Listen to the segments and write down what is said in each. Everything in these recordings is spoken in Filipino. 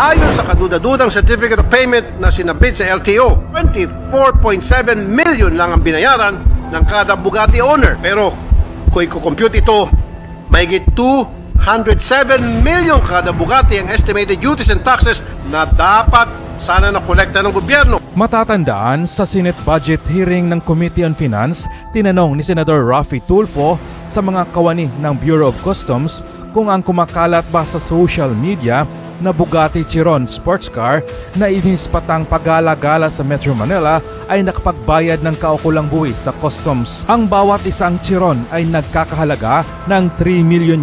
Ayon sa kadudadudang certificate of payment na sinabit sa LTO, 24.7 million lang ang binayaran ng kada Bugatti owner. Pero kung i-compute ito, mahigit 207 million kada Bugatti ang estimated duties and taxes na dapat sana nakolekta ng gobyerno. Matatandaan sa Senate budget hearing ng Committee on Finance, tinanong ni Senador Raffy Tulfo sa mga kawani ng Bureau of Customs kung ang kumakalat ba sa social media na Bugatti Chiron sports car na inispatang pagala-gala sa Metro Manila ay nakapagbayad ng kaukulang buwis sa customs. Ang bawat isang Chiron ay nagkakahalaga ng $3 million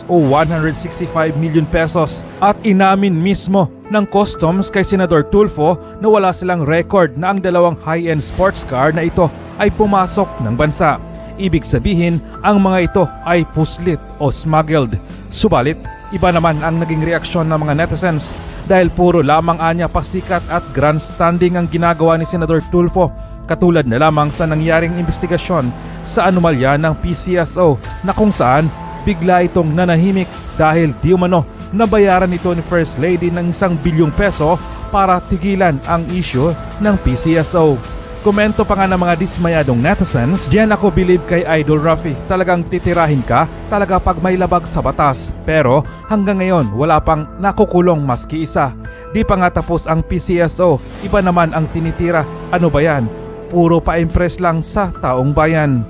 o 165 million pesos at inamin mismo ng customs kay Senador Tulfo na wala silang record na ang dalawang high-end sports car na ito ay pumasok ng bansa. Ibig sabihin, ang mga ito ay puslit o smuggled. Subalit, iba naman ang naging reaksyon ng mga netizens dahil puro lamang anya pasikat at grandstanding ang ginagawa ni Senador Tulfo, katulad na lamang sa nangyaring investigasyon sa anomalya ng PCSO na kung saan bigla itong nanahimik dahil di umano nabayaran ito ni First Lady ng 1 bilyong peso para tigilan ang issue ng PCSO. Komento pa nga ng mga dismayadong netizens, diyan ako believe kay Idol Raffy, talagang titirahin ka talaga pag may labag sa batas. Pero hanggang ngayon wala pang nakukulong maski isa. Di pa nga tapos ang PCSO, iba naman ang tinitira. Ano ba yan? Puro pa-impress lang sa taong bayan.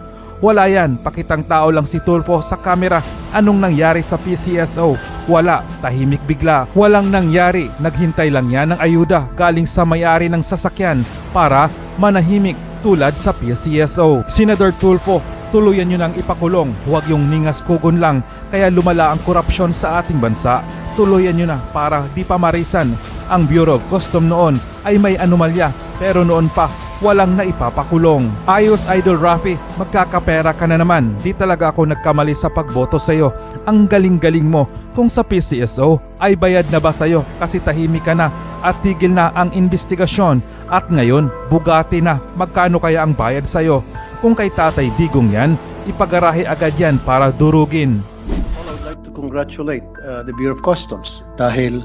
Wala yan, pakitang tao lang si Tulfo sa kamera. Anong nangyari sa PCSO? Wala, tahimik bigla. Walang nangyari, naghintay lang yan ng ayuda galing sa may-ari ng sasakyan para manahimik tulad sa PCSO. Senador Tulfo, tuluyan nyo nang ipakulong, huwag yung ningas kugon lang kaya lumala ang korupsyon sa ating bansa. Tuluyan nyo na para di pa marisan. Ang Bureau of Customs noon ay may anomalya pero noon pa walang naipapakulong. Ayos Idol Raffy, magkakapera ka na naman. Di talaga ako nagkamali sa pagboto sa'yo. Ang galing-galing mo. Kung sa PCSO ay bayad na ba sa'yo kasi tahimik ka na at tigil na ang investigasyon at ngayon Bugatti na. Magkano kaya ang bayad sa'yo? Kung kay Tatay Digong yan, ipagarahe agad yan para durugin. I would like to congratulate the Bureau of Customs dahil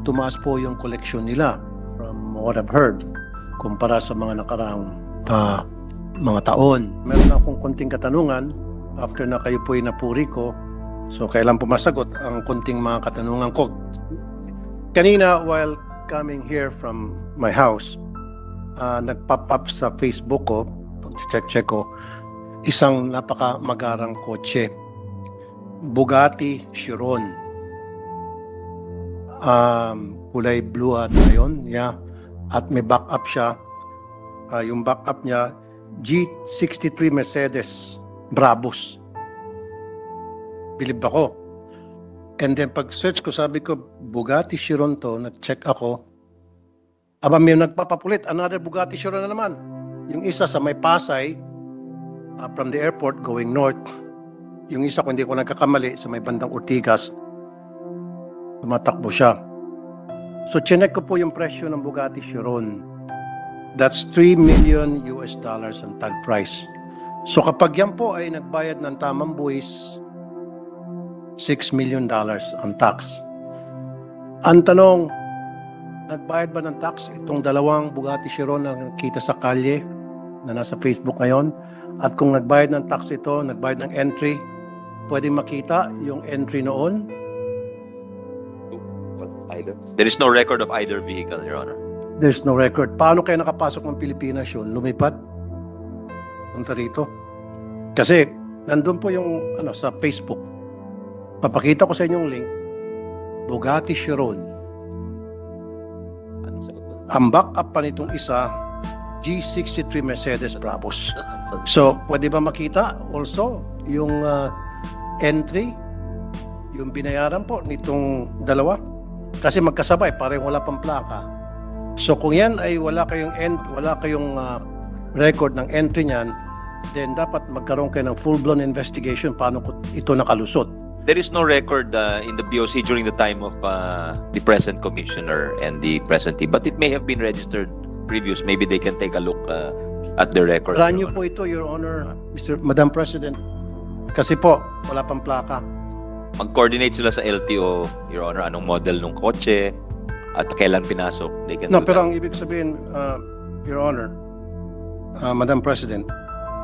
tumaas po yung collection nila from what I've heard kumpara sa mga nakaraang mga taon. Meron akong konting katanungan after na kayo po napuri ko. So kailan po masagot ang konting mga katanungan ko. Kanina while coming here from my house, nag-pop up sa Facebook ko, pag-check ko, isang napakamagarang kotse. Bugatti Chiron. Kulay blue at ngayon, yeah. At may backup siya. Yung backup niya, G63 Mercedes Brabus. Bilib ako. And then pag-search ko, sabi ko, Bugatti Chiron to, nag-check ako. Aba, may nagpapapulit, another Bugatti Chiron na naman. Yung isa sa may Pasay, from the airport going north. Yung isa, kung hindi ko nagkakamali, sa may bandang Ortigas, tumatakbo siya. So, chinek ko po yung presyo ng Bugatti Chiron. That's $3 million ang tag price. So, kapag yan po ay nagbayad ng tamang buwis, $6 million ang tax. Ang tanong, nagbayad ba ng tax itong dalawang Bugatti Chiron na nakita sa kalye na nasa Facebook ngayon? At kung nagbayad ng tax ito, nagbayad ng entry, pwede makita yung entry noon? There is no record of either vehicle, Your Honor. There's no record. Paano kayo nakapasok ng Pilipinas yun? Lumipad? Punta rito? Kasi, nandun po yung sa Facebook. Papakita ko sa inyong link. Bugatti Chiron. Ang backup pa nitong isa, G63 Mercedes Brabus. So, pwede ba makita also yung entry, yung binayaran po nitong dalawa? Kasi magkasabay, parang wala pang plaka. So kung yan ay wala kayong record ng entry niyan, then dapat magkaroon kayo ng full-blown investigation paano ito nakalusot. There is no record in the BOC during the time of the present commissioner and the present team, but it may have been registered previous. Maybe they can take a look at the record. Ranyo po ito, Your Honor, Madam President. Kasi po, wala pang plaka. mag-coordinate sila sa LTO, Your Honor, anong model ng kotse at kailan pinasok. They can No, do pero that. ang ibig sabihin, Your Honor, Madam President,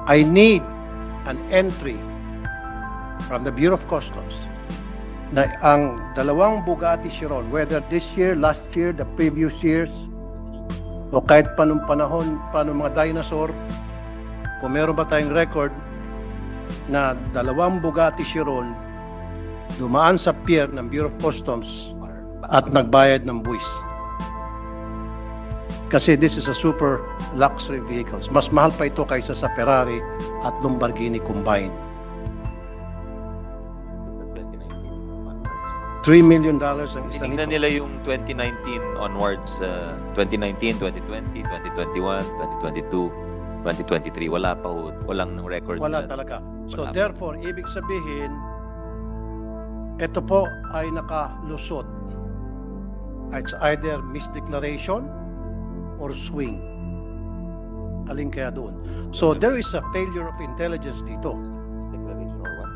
I need an entry from the Bureau of Customs na ang dalawang Bugatti Chiron, whether this year, last year, the previous years, o kahit panong panahon, panong mga dinosaur, kung meron ba tayong record na dalawang Bugatti Chiron dumaan sa pier ng Bureau of Customs at nagbayad ng buwis. Kasi this is a super luxury vehicles. Mas mahal pa ito kaysa sa Ferrari at Lamborghini combined. $3 million ang isa Tinignan nito. nila yung 2019 onwards, 2019, 2020, 2021, 2022, 2023. Wala pa ho. Walang record. Wala na- talaga. So Wala. therefore, ibig sabihin, ito po ay nakalusot. It's either misdeclaration or swing. Alin kaya doon? So there is a failure of intelligence dito. Declaration or what?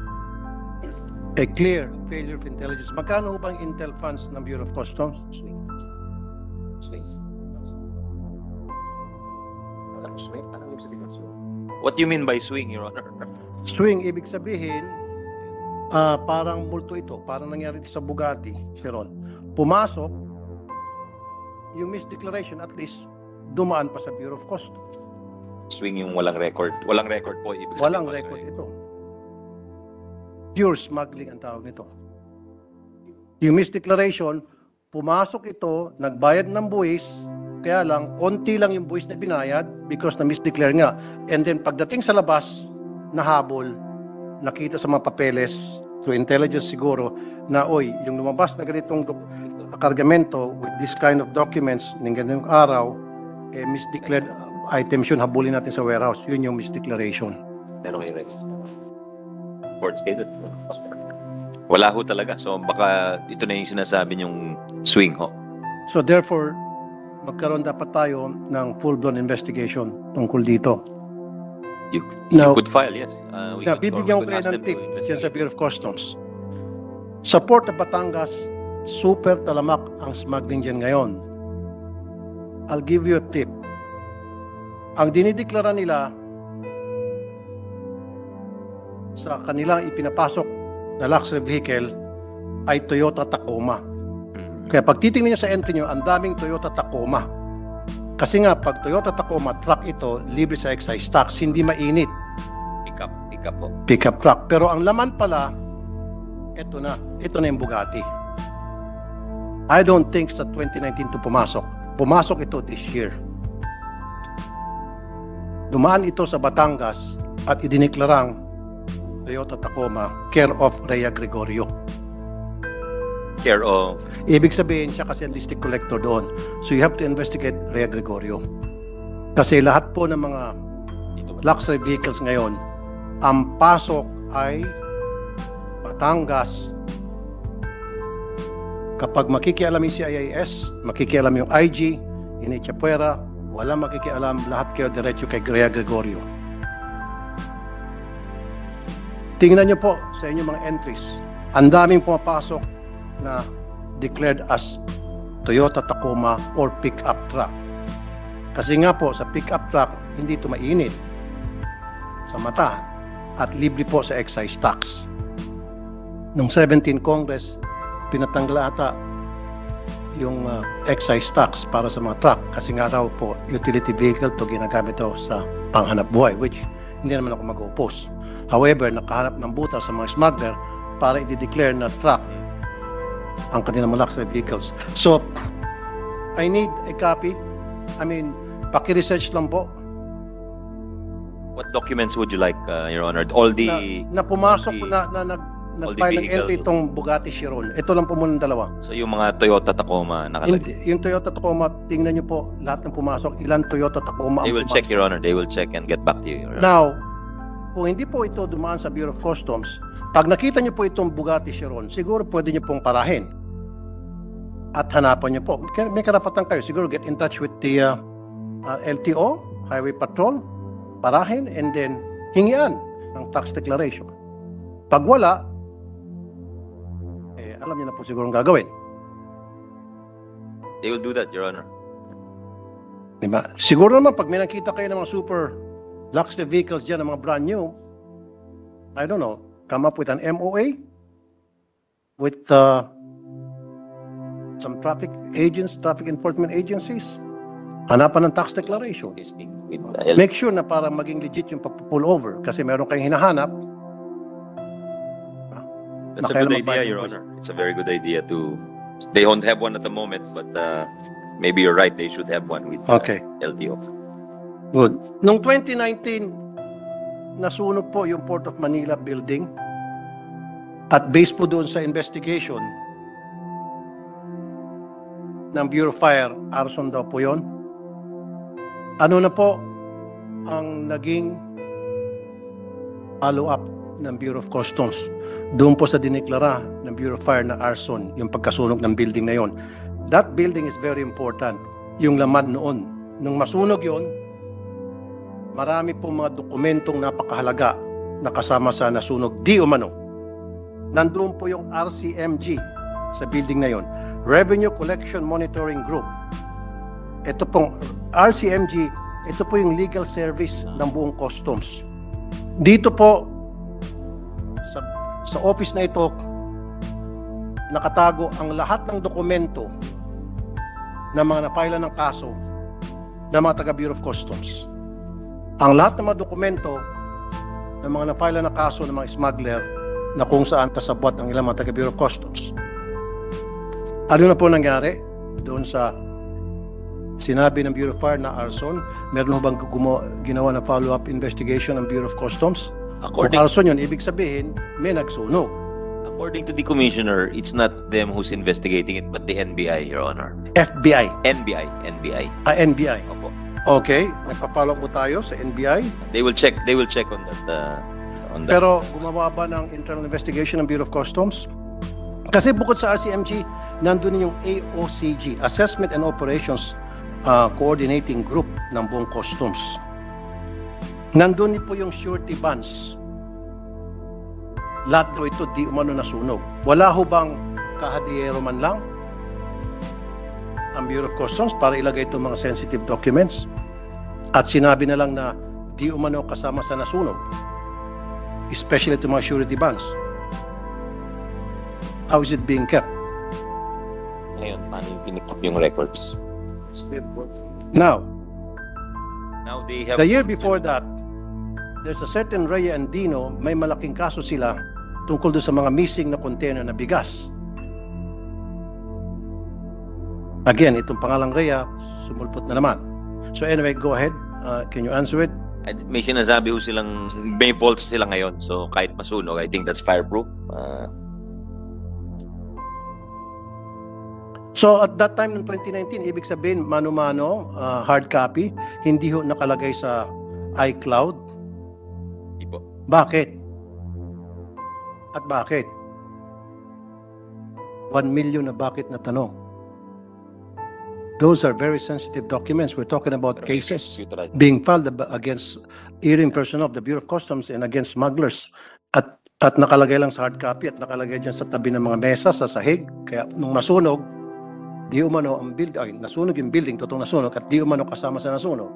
A clear failure of intelligence. Magkano ho bang intel funds ng Bureau of Customs? Swing. What do you mean by swing, Your Honor? Swing, ibig sabihin, parang multo ito. Parang nangyari sa Bugatti, Chiron. Pumasok, yung misdeclaration at least, dumaan pa sa Bureau of Customs. Swing yung walang record. Walang record po. Ibig sabihin, Walang record ito. Pure smuggling ang tawag nito. Yung misdeclaration, pumasok ito, nagbayad ng buwis, kaya lang, konti lang yung buwis na binayad because na misdeclare nga. And then pagdating sa labas, nahabol, nakita sa mga papeles, through intelligence siguro, na oy, yung lumabas na ganitong kargamento with this kind of documents ng ganitong araw, eh, misdeclared items yun, habulin natin sa warehouse. Yun yung misdeclaration. Meron kayo record. Court stated. Wala ho talaga. So baka ito na yung sinasabi yung swing ho. So therefore, magkaroon dapat tayo ng full-blown investigation tungkol dito. You Now, could file, yes. We na, could- or bibigyan we ko could kayo ask ng them to tip dyan sa investigate. Bureau of Customs. Sa Port of Batangas, super talamak ang smuggling dyan ngayon. I'll give you a tip. Ang dinideklara nila sa kanilang ipinapasok na luxury vehicle ay Toyota Tacoma. Mm. Kaya pag titingnan nyo sa entry nyo, ang daming Toyota Tacoma. Kasi nga, pag Toyota Tacoma, truck ito, libre sa excise tax, hindi mainit. Pick up po. Pickup truck. Pero ang laman pala, ito na yung Bugatti. I don't think sa 2019 to pumasok. Pumasok ito this year. Dumaan ito sa Batangas at idineklarang Toyota Tacoma, care of Rhea Gregorio. Care of Ibig sabihin, siya kasi ang district collector doon. So you have to investigate Rhea Gregorio. Kasi lahat po ng mga dito ba? luxury vehicles ngayon, ang pasok ay Batangas. Kapag makikialam yung CIS, makikialam yung IG, Inichapuera, wala makikialam, lahat kayo diretso kay Rhea Gregorio. Tingnan nyo po sa inyong mga entries. Ang daming pumapasok na declared as Toyota Tacoma or pick-up truck. Kasi nga po, sa pick-up truck, hindi ito mainit sa mata at libre po sa excise tax. Noong 17 Congress, pinatanggal ata yung excise tax para sa mga truck kasi nga raw po utility vehicle to ginagamit daw sa panghanap buhay, which hindi naman ako mag-oppose. However, nakahanap ng buta sa mga smuggler para i-declare na truck ang kanilang mga luxury vehicles. So, I need a copy. I mean, paki-research lang po What documents would you like, Your Honor? All the na pumasok all the- na all the nag-file ng vehicles. entry itong Bugatti Chiron. Ito lang po muna ng dalawa. So yung mga Toyota Tacoma nakalagay. Yung Toyota Tacoma, tingnan nyo po lahat ng pumasok. Ilan Toyota Tacoma They ang will check, pumasok. Your Honor. They will check and get back to you, Your Honor. Now, kung hindi po ito dumaan sa Bureau of Customs, pag nakita nyo po itong Bugatti Chiron, siguro pwede nyo pong parahin. At hanapan nyo po. May karapatan kayo. Siguro get in touch with the LTO, Highway Patrol, parahin, and then hingian ng tax declaration. Pag wala, alam niyo na po siguro ang gagawin. They will do that, Your Honor. Diba? Siguro naman, pag may nakita kayo ng mga super luxury vehicles dyan, ng mga brand new, I don't know, come up with an MOA with some traffic enforcement agencies. Hanapan ng tax declaration. Make sure na para maging legit yung pull over kasi meron kayong hinahanap. That's a Makailan good idea, magbayad Your ng Honor. It's a very good idea to. They don't have one at the moment, but maybe you're right. They should have one with Okay. LTO. Good. Noong 2019, nasunog po yung Port of Manila building at based po doon sa investigation ng Bureau of Fire, arson daw po yon. Ano na po ang naging follow-up ng Bureau of Customs doon po sa dineklara ng Bureau of Fire na arson, yung pagkasunog ng building na yon. That building is very important. Yung laman noon. Nung masunog yon, marami pong mga dokumentong napakahalaga na kasama sa nasunog di umano. Nandoon po yung RCMG sa building na yon, Revenue Collection Monitoring Group. Ito pong RCMG, ito po yung legal service ng buong customs. Dito po sa office na ito nakatago ang lahat ng dokumento ng mga napila ng kaso ng mga taga Bureau of Customs. Ang lahat ng mga dokumento ng mga napila ng kaso ng mga smuggler na kung saan kasabwat ang ilang mga taga Bureau of Customs. Ano na po nangyari doon sa sinabi ng Bureau of Fire na arson? Meron bang ginawa na follow-up investigation ng Bureau of Customs? Kung arson yun, ibig sabihin, may nagsunog. According to the Commissioner, it's not them who's investigating it, but the NBI, Your Honor. FBI. NBI. NBI. Opo. Okay, nagpa-follow po tayo sa NBI. They will check on that. Pero gumawa ba ng internal investigation ng Bureau of Customs? Kasi bukod sa RCMG, nandun yung AOCG, Assessment and Operations Coordinating Group ng buong Customs. Nandun po yung surety bonds. Lahat po ito di umano nasunog. Wala ho bang kahadiyero man lang ang Bureau of Customs para ilagay itong mga sensitive documents at sinabi na lang na di umano kasama sa nasunog, especially itong mga surety bonds? How is it being kept? Ngayon, paano yung pinikip yung records? Now, they have the year before that, there's a certain Rhea and Dino, may malaking kaso sila tungkol doon sa mga missing na container na bigas. Again, itong pangalang Rhea, sumulpot na naman. So anyway, go ahead. Can you answer it? may sinasabi ho silang may faults sila ngayon. So kahit masunog, I think that's fireproof. So at that time ng 2019, ibig sabihin mano-mano, hard copy, hindi ho nakalagay sa iCloud. Hindi po. Bakit? At bakit? 1 million na bakit na tanong. Those are very sensitive documents. We're talking about cases being filed against hearing personnel of the Bureau of Customs and against smugglers. At nakalagay lang sa hard copy at nakalagay dyan sa tabi ng mga mesa sa sahig. Kaya nung nasunog, di umano ang building, nasunog yung building, totoong nasunog, at di umano kasama sa nasunog.